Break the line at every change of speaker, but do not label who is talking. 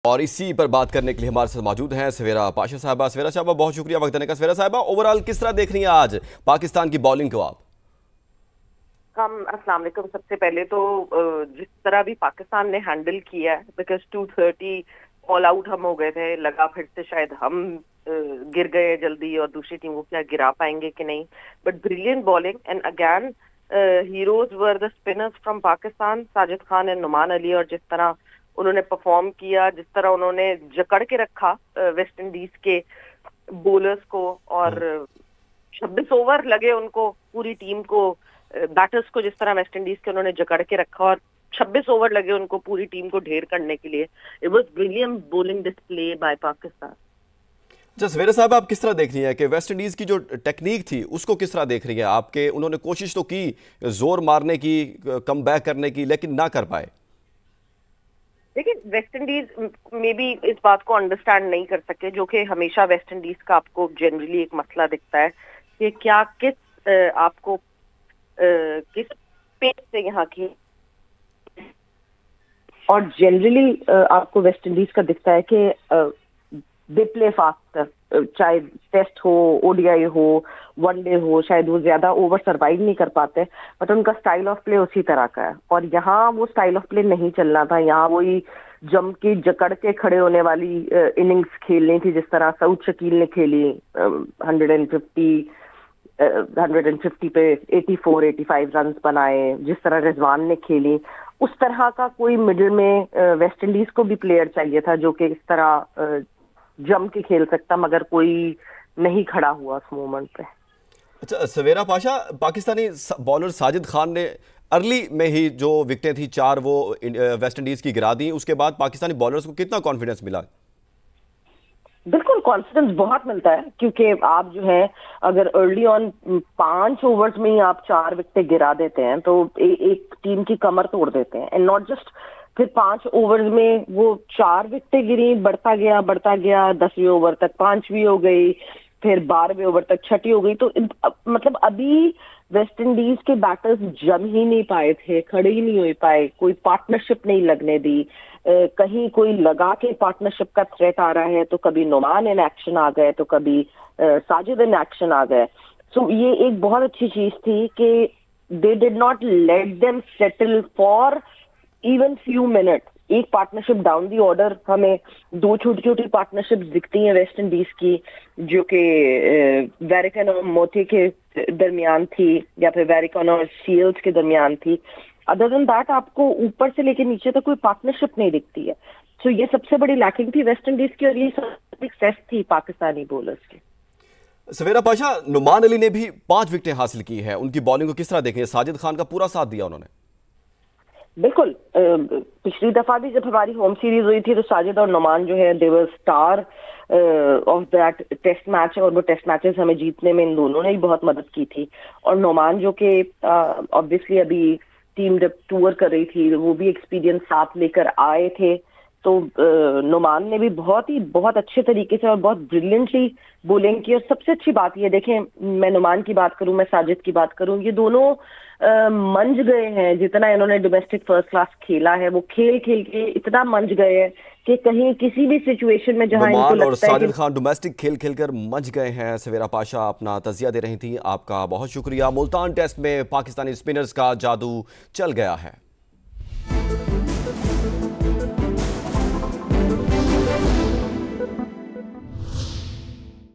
और इसी पर बात करने के लिए हमारे साथ मौजूद हैं सवेरा पाशा साहबा। सवेरा साहबा बहुत शुक्रिया वक्त देने का। सवेरा साहबा, ओवरऑल किस तरह देख रही हैं आज पाकिस्तान की बॉलिंग को आप?
अस्सलाम वालेकुम। सबसे पहले तो जिस तरह भी पाकिस्तान ने हैंडल किया है, बिकॉज 230 ऑल आउट हम हो गए थे, लगा फिर से शायद हम गिर गए जल्दी और दूसरी टीम को क्या गिरा पाएंगे कि नहीं, but brilliant bowling and again heroes were the spinners from Pakistan, Sajid Khan and Numan Ali. और जिस तरह उन्होंने परफॉर्म किया, जिस तरह उन्होंने जकड़ के रखा वेस्ट इंडीज के बॉलर्स को, और 26 ओवर लगे उनको, पूरी टीम को, बैटर्स को, जिस तरह वेस्ट इंडीज के उन्होंने जकड़ के रखा और 26 ओवर लगे उनको पूरी टीम को ढेर करने के लिए। It was brilliant bowling display by Pakistan.
Savera साहब, आप किस तरह देख रही हैं कि वेस्ट इंडीज की जो टेक्निक थी उसको किस तरह देख रही हैं आपके? उन्होंने कोशिश तो की जोर मारने की, कम बैक करने की, लेकिन ना कर पाए।
देखिए, वेस्ट इंडीज में भी इस बात को अंडरस्टैंड नहीं कर सके, जो कि हमेशा वेस्ट इंडीज का आपको जनरली एक मसला दिखता है कि क्या आपको किस पेस से यहाँ की, और जनरली आपको वेस्ट इंडीज का दिखता है कि दे प्ले फास्ट, चाहे टेस्ट हो, ओडीआई हो, वनडे हो, शायद वो ज्यादा ओवर सर्वाइव नहीं कर पाते, बट उनका स्टाइल ऑफ प्ले उसी तरह का है। और यहाँ वो स्टाइल ऑफ प्ले नहीं चलना था, यहाँ वही जम के जकड़ के खड़े होने वाली इनिंग्स खेलनी थी, जिस तरह सऊद शकील ने खेली 150 पे 84-85 रन बनाए, जिस तरह रिजवान ने खेली, उस तरह का कोई मिडिल में वेस्ट इंडीज को भी प्लेयर चाहिए था जो कि इस तरह जम के खेल सकता, मगर कोई नहीं खड़ा हुआ उस मोमेंट पे।
अच्छा सवेरा पाशा, पाकिस्तानी बॉलर साजिद खान ने अर्ली में ही जो विकेटें थी 4 वो वेस्ट इंडीज की गिरा दी, उसके बाद पाकिस्तानी बॉलर्स को कितना कॉन्फिडेंस मिला?
बिल्कुल कॉन्फिडेंस बहुत मिलता है, क्योंकि आप जो है अगर अर्ली ऑन 5 ओवर्स में ही आप 4 विकेटें गिरा देते हैं तो एक टीम की कमर तोड़ देते हैं। एंड नॉट जस्ट फिर 5 ओवर्स में वो 4 विकेटें गिरी, बढ़ता गया 10वें ओवर तक 5वीं हो गई, फिर 12वें ओवर तक 6ठी हो गई। तो मतलब अभी वेस्ट इंडीज के बैटर्स जम ही नहीं पाए थे, खड़े ही नहीं हो पाए, कोई पार्टनरशिप नहीं लगने दी। कहीं कोई लगा के पार्टनरशिप का थ्रेट आ रहा है तो कभी नुमान इन एक्शन आ गए, तो कभी साजिद इन एक्शन आ गए। सो ये एक बहुत अच्छी चीज थी कि they did not let them settle for even few minute. एक पार्टनरशिप डाउन दी ऑर्डर, हमें 2 छोटी छोटी पार्टनरशिप दिखती हैं वेस्ट इंडीज की, जो कि वेरिकन और मोती के दरमियान थी, या फिर वेरिकन और सील्स के दरमियान थी। अदर देन दैट आपको ऊपर से लेकर नीचे तक कोई पार्टनरशिप नहीं दिखती है। सो ये सबसे बड़ी लैकिंग थी वेस्ट इंडीज की, और ये सबसे सक्सेस थी पाकिस्तानी बॉलर्स की।
सवेरा पाशा, नुमान अली ने भी 5 विकेटें हासिल की है, उनकी बॉलिंग को किस तरह देखें? साजिद खान का पूरा साथ दिया उन्होंने।
बिल्कुल, पिछली दफा भी जब हमारी होम सीरीज हुई थी तो साजिद और नुमान जो है they were star of that test match, और वो टेस्ट मैचेस हमें जीतने में इन दोनों ने ही बहुत मदद की थी। और नुमान जो कि ऑब्वियसली अभी टीम जब टूर कर रही थी वो भी एक्सपीरियंस साथ लेकर आए थे, तो नुमान ने भी बहुत अच्छे तरीके से और बहुत ब्रिलियंटली बॉलिंग की। और सबसे अच्छी बात ये देखें, मैं नुमान की बात करूं, मैं साजिद की बात करूं, ये दोनों मंझ गए हैं। जितना इन्होंने डोमेस्टिक फर्स्ट क्लास खेला है, वो खेल के इतना मंझ गए हैं कि कहीं किसी भी सिचुएशन में जहां इनको लगता है।
और साजिद खान डोमेस्टिक खेल कर मंझ गए हैं। सवेरा पाशा अपना तजिया दे रही थी, आपका बहुत शुक्रिया। मुल्तान टेस्ट में पाकिस्तानी स्पिनर्स का जादू चल गया है।